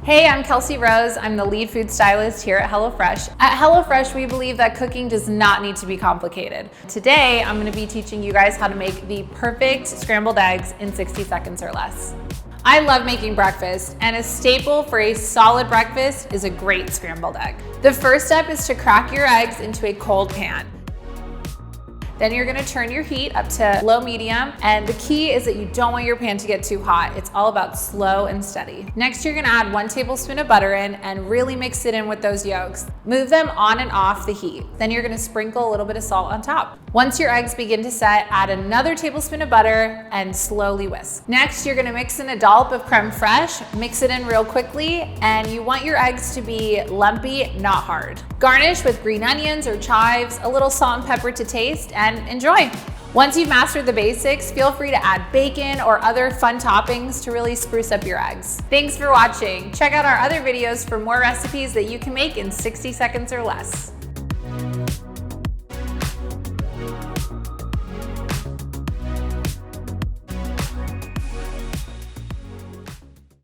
Hey, I'm Kelsey Rose. I'm the lead food stylist here at HelloFresh. At HelloFresh, we believe that cooking does not need to be complicated. Today, I'm gonna be teaching you guys how to make the perfect scrambled eggs in 60 seconds or less. I love making breakfast, and a staple for a solid breakfast is a great scrambled egg. The first step is to crack your eggs into a cold pan. Then you're gonna turn your heat up to low medium, and the key is that you don't want your pan to get too hot. It's all about slow and steady. Next, you're gonna add 1 tablespoon of butter in and really mix it in with those yolks. Move them on and off the heat. Then you're gonna sprinkle a little bit of salt on top. Once your eggs begin to set, add another tablespoon of butter and slowly whisk. Next, you're gonna mix in a dollop of Creme Fraiche, mix it in real quickly, and you want your eggs to be lumpy, not hard. Garnish with green onions or chives, a little salt and pepper to taste, and enjoy. Once you've mastered the basics, feel free to add bacon or other fun toppings to really spruce up your eggs. Thanks for watching. Check out our other videos for more recipes that you can make in 60 seconds or less.